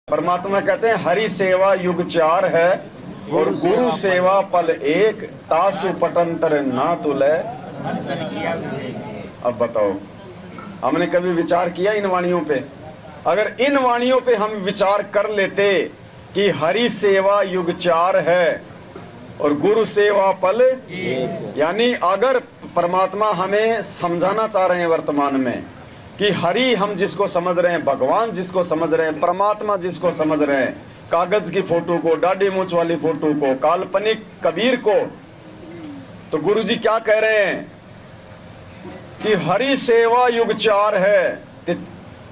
परमात्मा कहते हैं हरि सेवा युग 4 है और गुरु सेवा पल एक, तासु पटंतर ना तुले। अब बताओ, हमने कभी विचार किया इन वाणियों पे? अगर इन वाणियों पे हम विचार कर लेते कि हरि सेवा युग 4 है और गुरु सेवा पल एक, यानी अगर परमात्मा हमें समझाना चाह रहे हैं वर्तमान में कि हरि हम जिसको समझ रहे हैं, भगवान जिसको समझ रहे हैं, परमात्मा जिसको समझ रहे हैं, कागज की फोटो को, दाढ़ी मूंछ वाली फोटो को, काल्पनिक कबीर को, तो गुरुजी क्या कह रहे हैं कि हरि सेवा युग 4 है।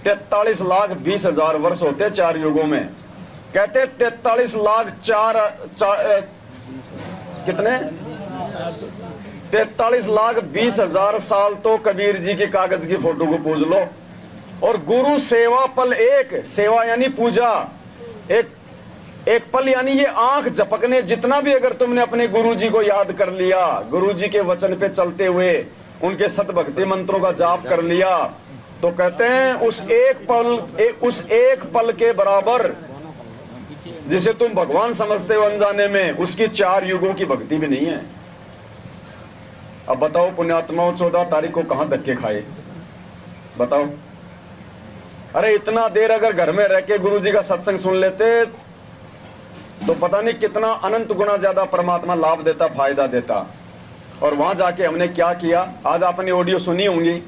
43,20,000 वर्ष होते 4 युगों में। कहते 43 लाख कितने 43,20,000 साल तो कबीर जी के कागज की फोटो को पूज लो। और गुरु सेवा पल एक, सेवा यानी पूजा, एक पल यानी ये आंख झपकने जितना भी अगर तुमने अपने गुरु जी को याद कर लिया, गुरु जी के वचन पे चलते हुए उनके सतभक्ति मंत्रों का जाप कर लिया, तो कहते हैं उस एक पल के बराबर जिसे तुम भगवान समझते हो अनजाने में, उसकी 4 युगों की भक्ति भी नहीं है। अब बताओ पुण्यात्माओं, 14 तारीख को कहां धक्के खाए? बताओ। अरे इतना देर अगर घर में रह के गुरु जी का सत्संग सुन लेते तो पता नहीं कितना अनंत गुना ज्यादा परमात्मा लाभ देता, फायदा देता। और वहां जाके हमने क्या किया? आज आपने ऑडियो सुनी होंगी।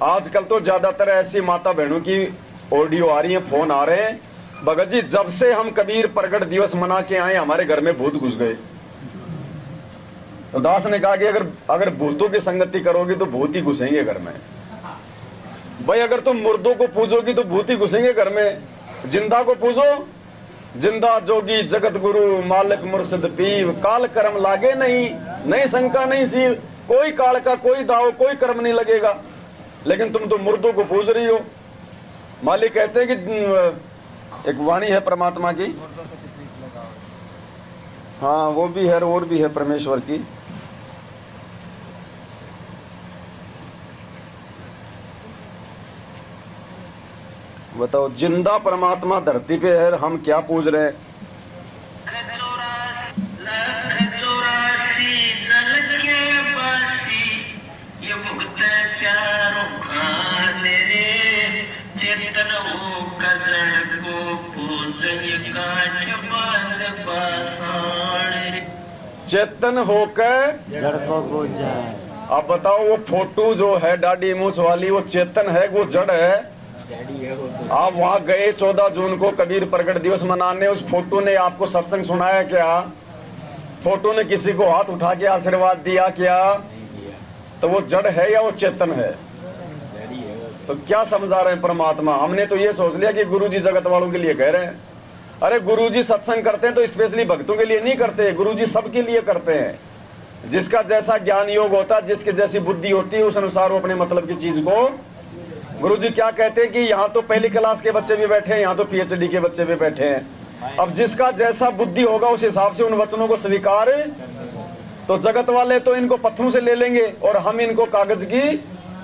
आजकल तो ज्यादातर ऐसी माता बहनों की ऑडियो आ रही है, फोन आ रहे हैं, भगत जी जब से हम कबीर प्रगट दिवस मना के आए हमारे घर में भूत घुस गए। तो दास ने कहा कि अगर भूतों की संगति करोगी तो भूत ही घुसेंगे घर में। भाई अगर तुम मुर्दों को पूजोगी तो भूत ही घुसेंगे घर में। जिंदा को पूजो, जिंदा जोगी जगत गुरु मालिक मुर्शिद पीर, काल कर्म लागे नहीं शंका नहीं सी, कोई काल का कोई दाव कोई कर्म नहीं लगेगा। लेकिन तुम तो मुर्दों को पूज रही हो। मालिक कहते हैं कि एक वाणी है परमात्मा की, हाँ वो भी है और भी है परमेश्वर की। बताओ, जिंदा परमात्मा धरती पे है, हम क्या पूज रहे हैं? चेतन होकर जड़ को पूज जाए। अब बताओ, वो फोटो जो है दाढ़ी मूंछ वाली, वो चेतन है वो जड़ है? आप वहां गए 14 जून को कबीर प्रगट दिवस मनाने, उस फोटो ने आपको सत्संग सुनाया क्या? फोटो ने किसी को हाथ उठा के आशीर्वाद दिया क्या? तो वो जड़ है या वो चेतन है? तो क्या समझा रहे हैं परमात्मा? हमने तो ये सोच लिया कि गुरुजी जगत वालों के लिए कह रहे हैं। अरे गुरुजी सत्संग करते हैं तो स्पेशली भक्तों के लिए नहीं करते, गुरुजी सबके लिए करते हैं। जिसका जैसा ज्ञान योग होता है, जिसकी जैसी बुद्धि होती है, उस अनुसार वो अपने मतलब की चीज को। गुरुजी क्या कहते हैं कि यहाँ तो पहली क्लास के बच्चे भी बैठे हैं, यहाँ तो PhD के बच्चे भी बैठे हैं। अब जिसका जैसा बुद्धि होगा उस हिसाब से उन वचनों को स्वीकार। तो जगत वाले तो इनको पत्थरों से ले लेंगे और हम इनको कागज की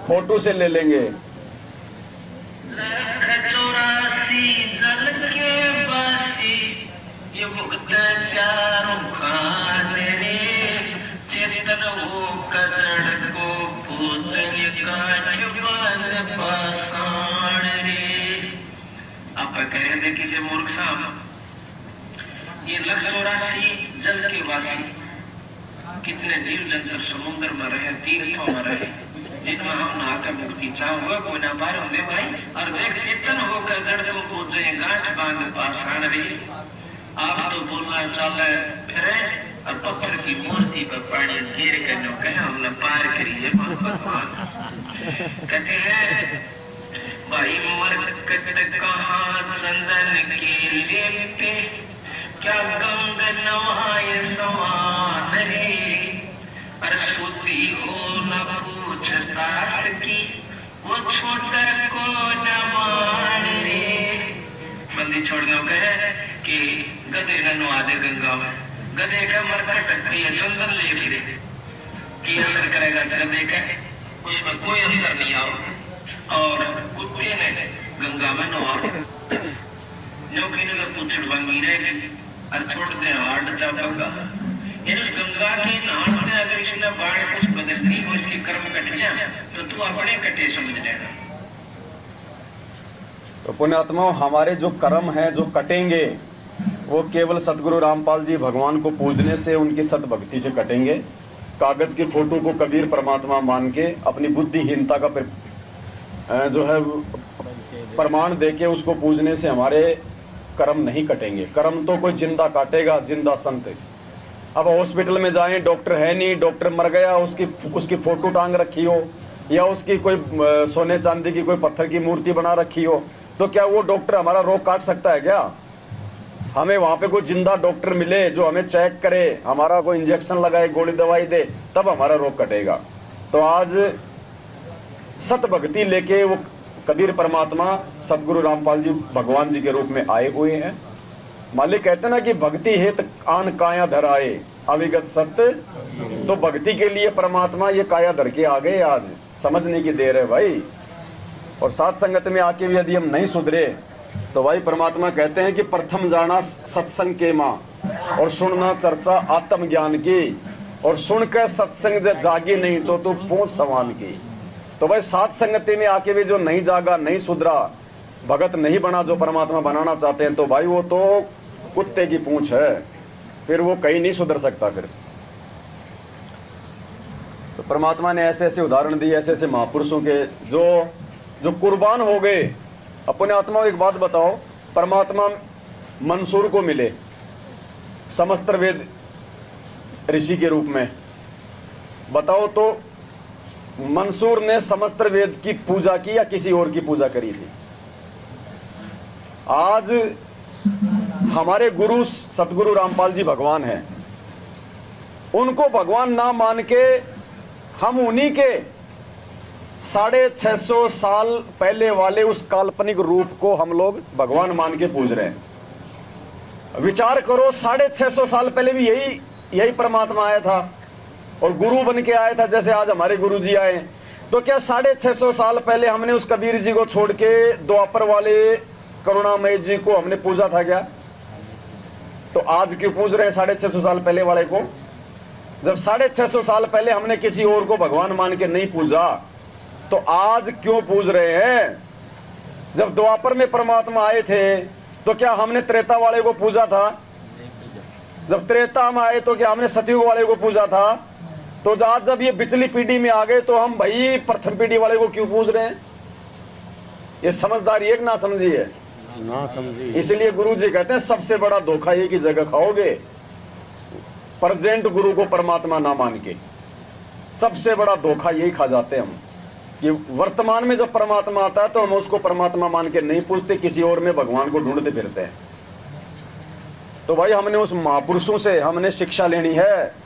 फोटो से ले लेंगे। किसी मूर्ख साहब, ये 184 जल के वासी कितने जीव जंतु समुद्र में रहे, तीर्थों में रहे, जिनमें हम नहाकर मुक्ति चाहोगे कोई ना पार होंगे भाई। और देख चेतन होकर जड़ को पूजे, गांठ बांध पाषाण रही। आप तो बोलना चल फिरे और पत्थर की मूर्ति पर पानी गिर कर जो कहे हमने पार करिए भगवान। कहते हैं भाई मरकट कहाँ चंदन के लेपे, क्या गंग नवाए समान रे। अरसुती हो न पूछ दास की, वो छोटर को न मान रे। बंदी छोड़ने कहे कि गधे न नवा दे गंगा में। गधे का मरकट चंदन ले रे की असर करेगा गधे का, उसमें कोई अंतर नहीं आओ। और कुत्ते ने गंगा में नहा जो कि इन्होंने पूछड़ बंगी रहे और छोड़ते हैं हार्ड चापा इन उस गंगा के नहाते अगर इसने बाढ़ कुछ बदलती हो इसके कर्म कट जाए तो तू अपने कटे समझ लेना। तो पुण्यात्माओं, हमारे जो कर्म हैं जो कटेंगे वो केवल सतगुरु रामपाल जी भगवान को पूजने से, उनकी सद्भक्ति से कटेंगे। कागज की फोटो को कबीर परमात्मा मान के अपनी बुद्धिहीनता का जो है प्रमाण देके उसको पूजने से हमारे कर्म नहीं कटेंगे। कर्म तो कोई जिंदा काटेगा, जिंदा संत। अब हॉस्पिटल में जाएं, डॉक्टर है नहीं, डॉक्टर मर गया, उसकी फोटो टांग रखी हो या उसकी कोई सोने चांदी की कोई पत्थर की मूर्ति बना रखी हो, तो क्या वो डॉक्टर हमारा रोग काट सकता है क्या? हमें वहां पे कोई जिंदा डॉक्टर मिले जो हमें चेक करे, हमारा कोई इंजेक्शन लगाए, गोली दवाई दे, तब हमारा रोग कटेगा। तो आज सतभक्ति लेके वो कबीर परमात्मा सतगुरु रामपाल जी भगवान जी के रूप में आए हुए हैं। मालिक कहते ना कि भक्ति हेत आन काया धर आए अविगत सत्य। तो भक्ति के लिए परमात्मा ये काया धर के आ गए। आज समझने की देर है भाई। और साथ संगत में आके भी यदि हम नहीं सुधरे तो भाई परमात्मा कहते हैं कि प्रथम जाना सत्संग के माँ और सुनना चर्चा आत्मज्ञान की, और सुनकर सत्संग जब जागी नहीं तो तू पूछ सवाल की। तो भाई साथ संगति में आके भी जो नहीं जागा, नहीं सुधरा, भगत नहीं बना जो परमात्मा बनाना चाहते हैं, तो भाई वो तो कुत्ते की पूंछ है, फिर वो कहीं नहीं सुधर सकता। फिर तो परमात्मा ने ऐसे ऐसे उदाहरण दिए, ऐसे ऐसे महापुरुषों के जो कुर्बान हो गए। अपने आत्मा एक बात बताओ, परमात्मा मंसूर को मिले समस्त वेद ऋषि के रूप में, बताओ तो मंसूर ने समस्त वेद की पूजा की या किसी और की पूजा करी थी? आज हमारे गुरु सतगुरु रामपाल जी भगवान हैं, उनको भगवान ना मान के हम उन्हीं के 650 साल पहले वाले उस काल्पनिक रूप को हम लोग भगवान मान के पूज रहे हैं। विचार करो, 650 साल पहले भी यही परमात्मा आया था और गुरु बन के आया था, जैसे आज हमारे गुरु जी आए। तो क्या 650 साल पहले हमने उस कबीर जी को छोड़ के द्वापर वाले करुणामय जी को हमने पूजा था क्या? तो आज क्यों पूज रहे हैं 650 साल पहले वाले को? जब 650 साल पहले हमने किसी और को भगवान मान के नहीं पूजा, तो आज क्यों पूज रहे हैं? जब द्वापर में परमात्मा आए थे तो क्या हमने त्रेता वाले को पूजा था? जब त्रेता में आए तो क्या हमने सतयुग वाले को पूजा था? तो आज जब ये पिछली पीढ़ी में आ गए तो हम भाई प्रथम पीढ़ी वाले को क्यों पूज रहे हैं? ये समझदारी एक ना समझी है, ना समझी। इसलिए गुरु जी कहते हैं सबसे बड़ा धोखा ये की जगह खाओगे प्रेजेंट गुरु को परमात्मा ना मान के। सबसे बड़ा धोखा यही खा जाते हैं हम कि वर्तमान में जब परमात्मा आता है तो हम उसको परमात्मा मान के नहीं पूछते, किसी और में भगवान को ढूंढते फिरते हैं। तो भाई हमने उस महापुरुषों से हमने शिक्षा लेनी है